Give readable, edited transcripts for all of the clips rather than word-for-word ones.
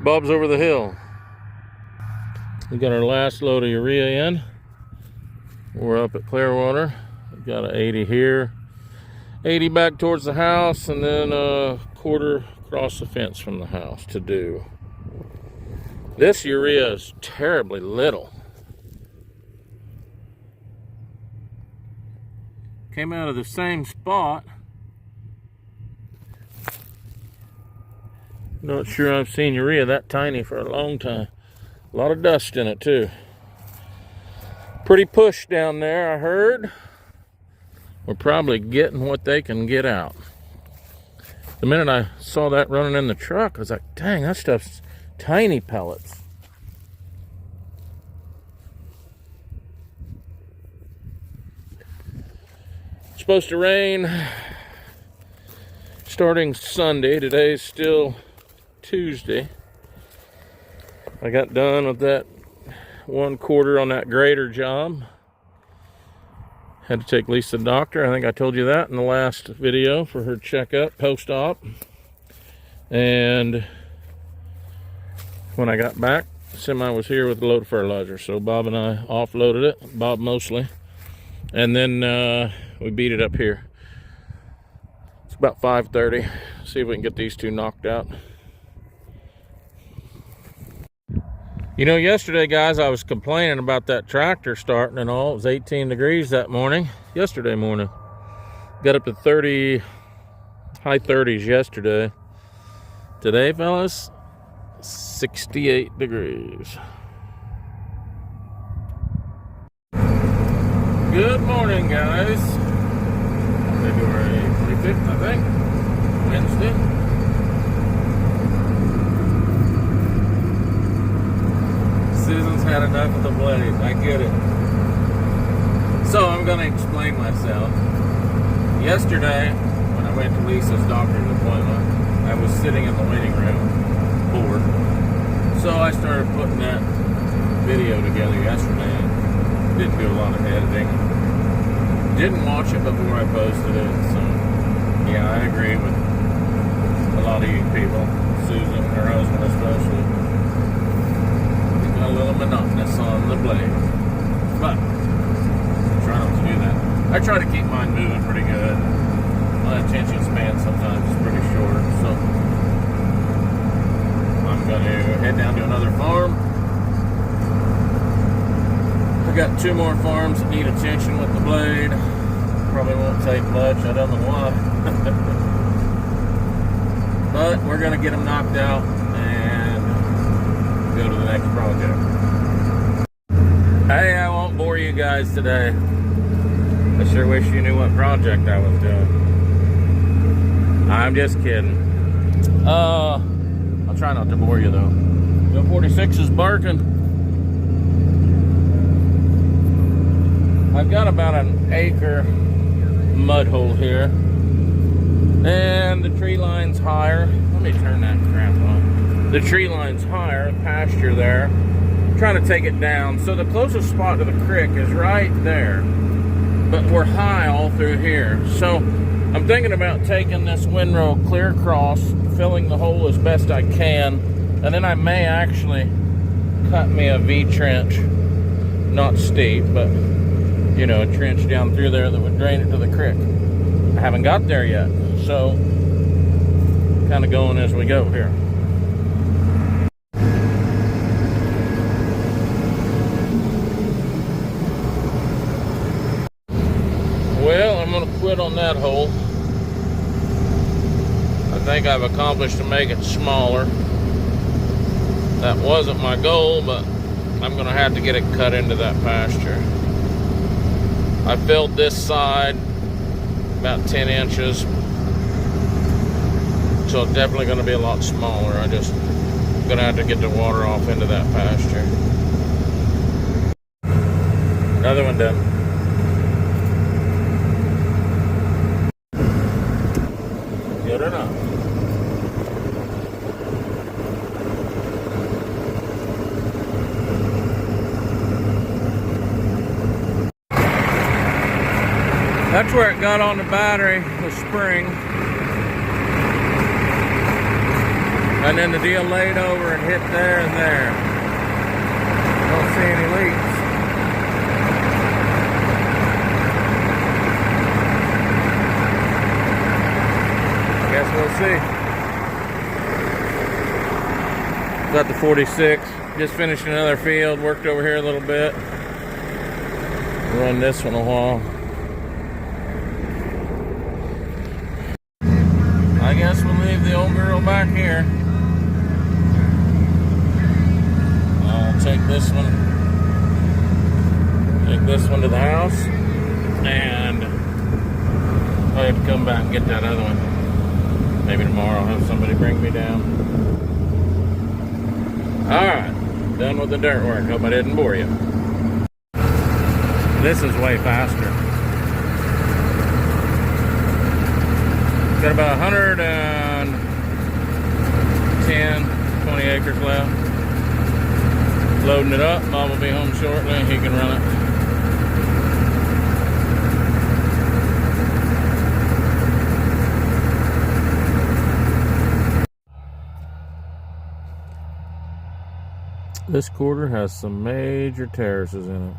Bob's over the hill. We got our last load of urea in. We're up at Clearwater. We've got an 80 here, 80 back towards the house, and then a quarter across the fence from the house to do. This urea is terribly little. Came out of the same spot. Not sure I've seen urea that tiny for a long time. A lot of dust in it too. Pretty push down there, I heard. We're probably getting what they can get out. The minute I saw that running in the truck, I was like, dang, that stuff's tiny pellets. It's supposed to rain starting Sunday. Today's still Tuesday. I got done with that 1/4 on that grader job. Had to take Lisa to the doctor. I think I told you that in the last video for her checkup post-op. And when I got back, the semi was here with a load of fertilizer. So Bob and I offloaded it, Bob mostly. And then we beat it up here. It's about 5:30. See if we can get these two knocked out. You know, yesterday, guys, I was complaining about that tractor starting and all. It was 18 degrees that morning, yesterday morning. Got up to 30, high 30s yesterday. Today, fellas, 68 degrees. Good morning, guys. February 25th, I think, Wednesday. Susan's had enough of the blade. I get it. So I'm going to explain myself. Yesterday, when I went to Lisa's doctor's appointment, I was sitting in the waiting room, bored. So I started putting that video together yesterday. Didn't do a lot of editing. Didn't watch it before I posted it. So, yeah, I agree with a lot of you people. Susan and her husband especially. A little monotonous on the blade, but I try not to do that. I try to keep mine moving pretty good. My attention span sometimes is pretty short, so I'm going to head down to another farm. I got 2 more farms that need attention with the blade. Probably won't take much, I don't know why. But we're going to get them knocked out and go to the next project. Hey, I won't bore you guys today. I sure wish you knew what project I was doing. I'm just kidding. I'll try not to bore you though. The 46 is barking. I've got about an acre mud hole here. And the tree line's higher. Let me turn that crap on. The tree line's higher, pasture there. I'm trying to take it down. So the closest spot to the creek is right there. But we're high all through here. So I'm thinking about taking this windrow clear across, filling the hole as best I can. And then I may actually cut me a V-trench. Not steep, but, you know, a trench down through there that would drain it to the creek. I haven't got there yet. So, kind of going as we go here. Well, I'm going to quit on that hole. I think I've accomplished to make it smaller. That wasn't my goal, but I'm going to have to get it cut into that pasture. I filled this side about 10 inches. So it's definitely going to be a lot smaller. I'm going to have to get the water off into that pasture. Another one done. Good enough. That's where it got on the battery, the spring. And then the deal laid over and hit there and there. Don't see any leaks. Guess we'll see. Got the 46. Just finished another field. Worked over here a little bit. Run this one a while. I guess we'll leave the old girl back here. I'll take this one to the house, and I have to come back and get that other one. Maybe tomorrow I'll have somebody bring me down. Alright, done with the dirt work. Hope I didn't bore you. This is way faster. Got about 110, 20 acres left. Loading it up. Bob will be home shortly. He can run it. This quarter has some major terraces in it.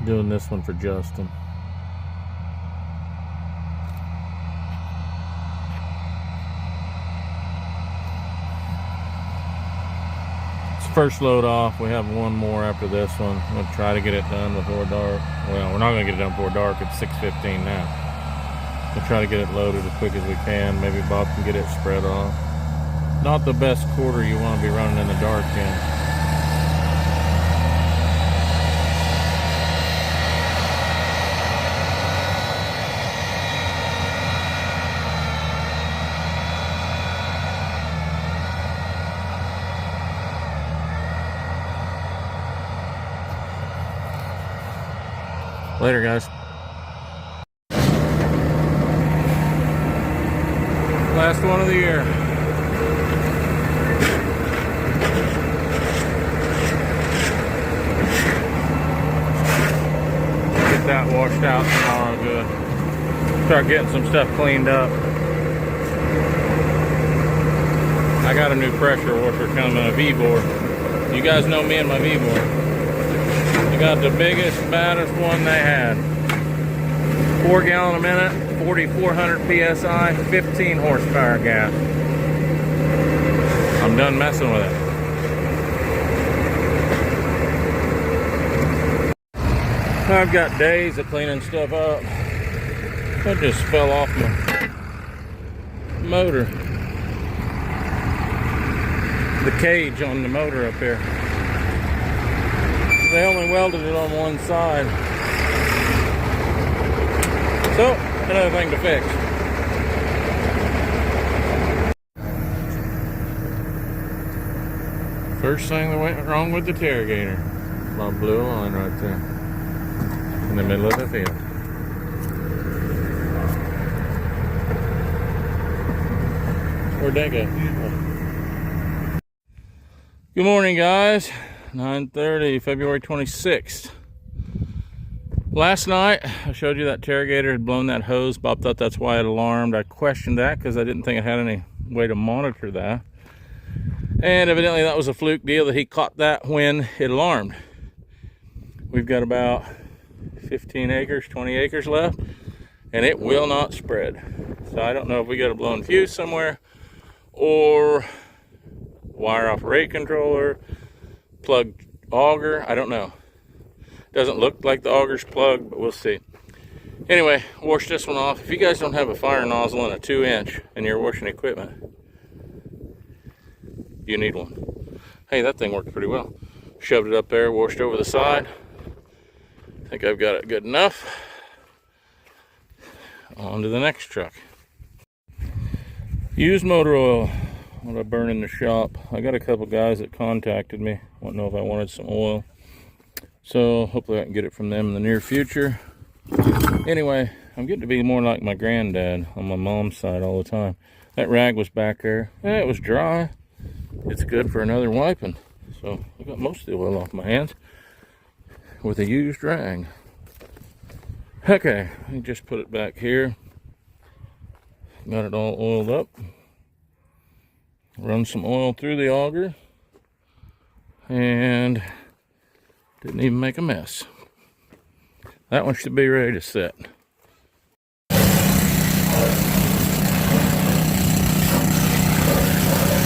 Doing this one for Justin. It's first load off. We have one more after this one. We'll try to get it done before dark. Well, we're not going to get it done before dark. It's 6:15 now. We'll try to get it loaded as quick as we can. Maybe Bob can get it spread off. Not the best quarter you want to be running in the dark in. Later, guys. Last one of the year. Get that washed out tomorrow, good. Start getting some stuff cleaned up. I got a new pressure washer coming, a V-bore. You guys know me and my V-bore. I got the biggest, baddest one they had. 4 gallon a minute, 4,400 PSI, 15 horsepower gas. I'm done messing with it. I've got days of cleaning stuff up. That just fell off my motor. The cage on the motor up here. They only welded it on one side. So, another thing to fix. First thing that went wrong with the Terragator. My blue line right there. In the middle of the field. Where'd that go? Good morning, guys. 9:30, February 26th. Last night, I showed you that Terragator had blown that hose. Bob thought that's why it alarmed. I questioned that because I didn't think I had any way to monitor that. And evidently that was a fluke deal that he caught that when it alarmed. We've got about 15 acres, 20 acres left, and it will not spread. So I don't know if we got a blown fuse somewhere or wire off a rate controller, plug auger, I don't know. Doesn't look like the auger's plugged, but we'll see. Anyway, wash this one off. If you guys don't have a fire nozzle and a 2-inch and you're washing equipment, you need one. Hey, that thing worked pretty well. Shoved it up there, washed over the side. I think I've got it good enough. On to the next truck. Used motor oil. What I burn in the shop. I got a couple guys that contacted me, want to know if I wanted some oil. So hopefully I can get it from them in the near future. Anyway, I'm getting to be more like my granddad on my mom's side all the time. That rag was back there. It was dry. It's good for another wiping. So I got most of the oil off my hands. with a used rag. Okay, let me just put it back here. Got it all oiled up. Run some oil through the auger. And didn't even make a mess. That one should be ready to set.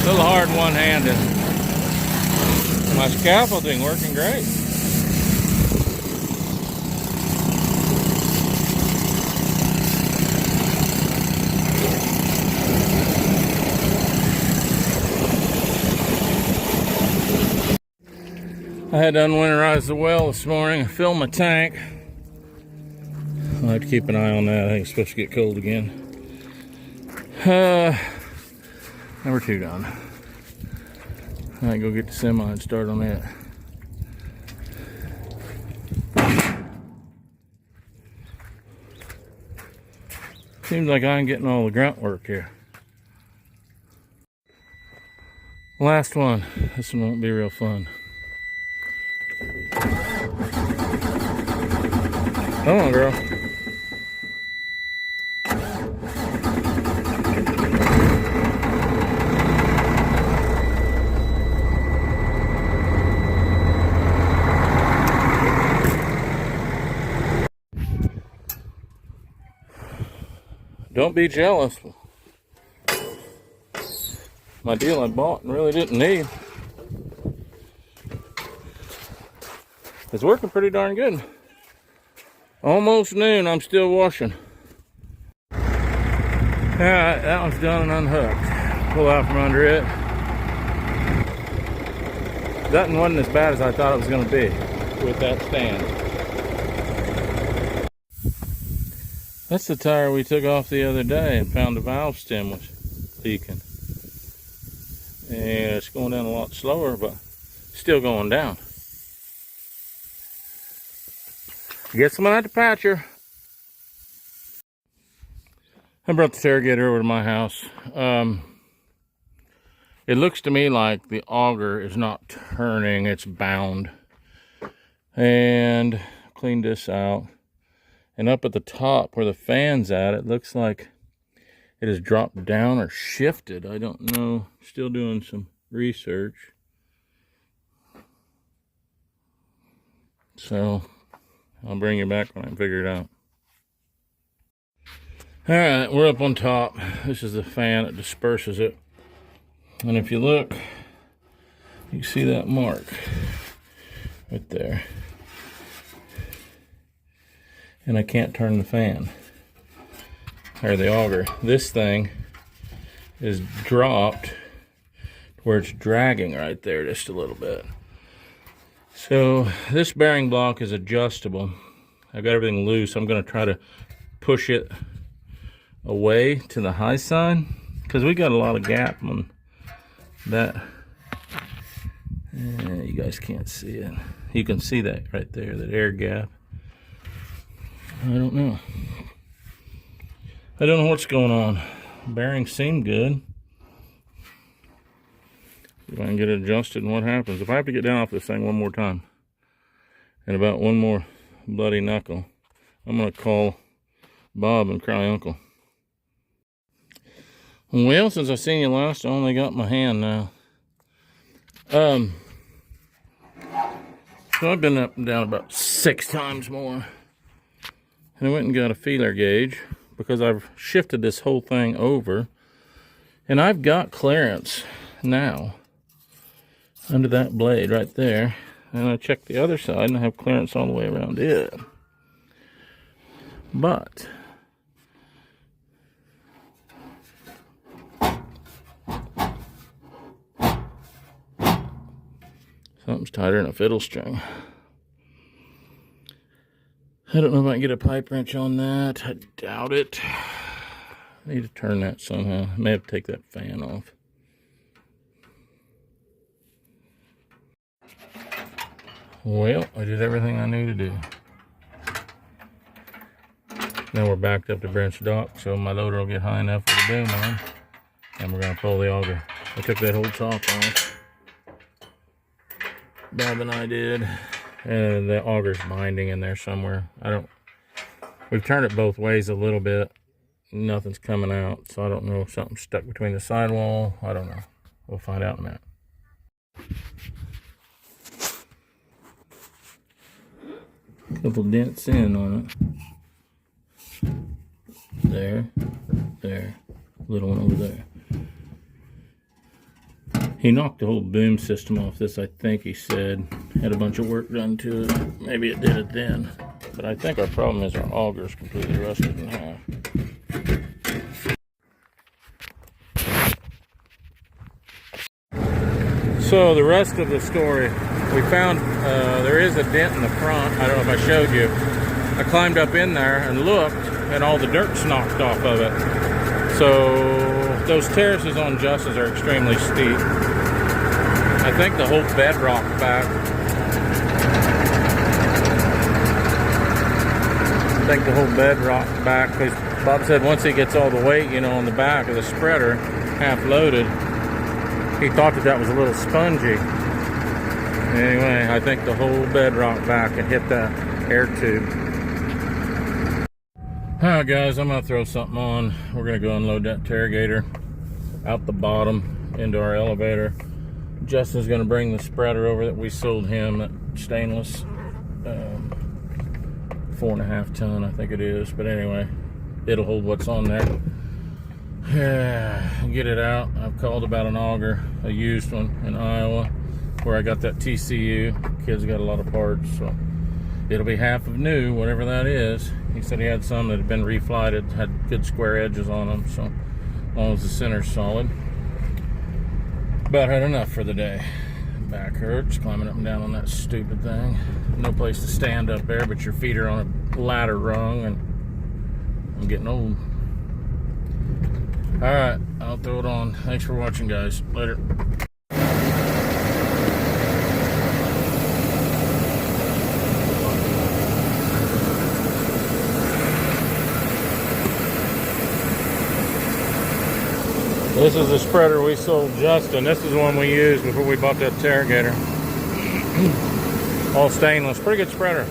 A little hard one-handed. My scaffolding working great. I had to unwinterize the well this morning and fill my tank. I'll have to keep an eye on that. I think it's supposed to get cold again. Number 2 done. I might go get the semi and start on that. Seems like I'm getting all the grunt work here. Last one. This one won't be real fun. Come on, girl. Don't be jealous. My deal I bought and really didn't need. It's working pretty darn good. Almost noon, I'm still washing. Alright, that one's done and unhooked. Pull out from under it. That one wasn't as bad as I thought it was going to be with that stand. That's the tire we took off the other day and found the valve stem was leaking. And it's going down a lot slower, but still going down. Get someone at the patcher. I brought the Terragator over to my house. It looks to me like the auger is not turning, it's bound. And cleaned this out. And up at the top where the fan's at, it looks like it has dropped down or shifted. I don't know. Still doing some research. So I'll bring you back when I figure it out. Alright, we're up on top. This is the fan that disperses it. And if you look, you see that mark right there. And I can't turn the fan or the auger. This thing is dropped where it's dragging right there just a little bit. So this bearing block is adjustable. I've got everything loose. I'm going to try to push it away to the high side because we got a lot of gap on that. You guys can't see it. You can see that right there, that air gap. I don't know. I don't know what's going on. Bearings seem good. See if I can get it adjusted and what happens. If I have to get down off this thing one more time and about one more bloody knuckle, I'm going to call Bob and cry uncle. Well, since I seen you last, I only got my hand now. So I've been up and down about 6 times more. And I went and got a feeler gauge because I've shifted this whole thing over. And I've got clearance now under that blade right there. And I checked the other side and I have clearance all the way around it. But something's tighter than a fiddle string. I don't know if I can get a pipe wrench on that. I doubt it. I need to turn that somehow. I may have to take that fan off. Well, I did everything I knew to do. Now we're backed up to Brent's dock, so my loader will get high enough for the boom on. And we're going to pull the auger. I took that whole top off. Bob and I did. and the auger's binding in there somewhere. We've turned it both ways a little bit. Nothing's coming out, so I don't know if something's stuck between the sidewall. I don't know. We'll find out in a minute. Couple dents in on it. There. Little one over there. He knocked the whole boom system off this, I think he said. Had a bunch of work done to it. Maybe it did it then. But I think our problem is our auger's completely rusted in half. So the rest of the story, we found there is a dent in the front. I don't know if I showed you. I climbed up in there and looked, and all the dirt's knocked off of it. So those terraces on Justin's are extremely steep. I think the whole bedrock back. Because Bob said once he gets all the weight, you know, on the back of the spreader, half loaded, he thought that was a little spongy. Anyway, I think the whole bedrock back had hit that air tube. Alright guys, I'm going to throw something on. We're going to go unload that Terragator out the bottom into our elevator. Justin's going to bring the spreader over that we sold him, that stainless 4.5 ton, I think it is. But anyway, it'll hold what's on there. Get it out. I've called about an auger, a used one in Iowa, where I got that TCU. Kid's got a lot of parts, so it'll be half of new, whatever that is. He said he had some that had been reflighted, had good square edges on them, so as long as the center's solid. About had enough for the day. Back hurts, climbing up and down on that stupid thing. No place to stand up there, but your feet are on a ladder rung, and I'm getting old. Alright, I'll throw it on. Thanks for watching, guys. Later. This is the spreader we sold Justin. This is the one we used before we bought that Terragator. All stainless. Pretty good spreader.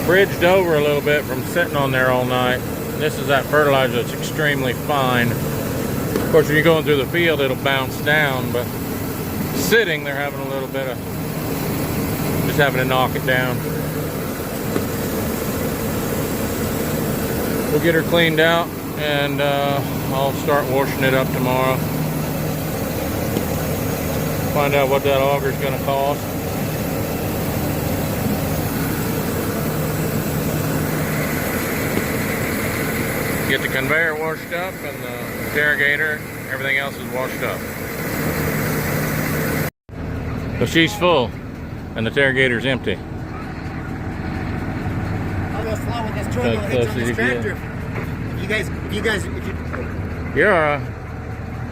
Bridged over a little bit from sitting on there all night. This is that fertilizer that's extremely fine. Of course, when you're going through the field, it'll bounce down, but sitting, they're having a little bit of just having to knock it down. We'll get her cleaned out, and I'll start washing it up tomorrow. Find out what that auger is going to cost. Get the conveyor washed up and the Terragator, everything else is washed up. So she's full and the Terragator's empty. I'll go slow with this tractor. You're alright.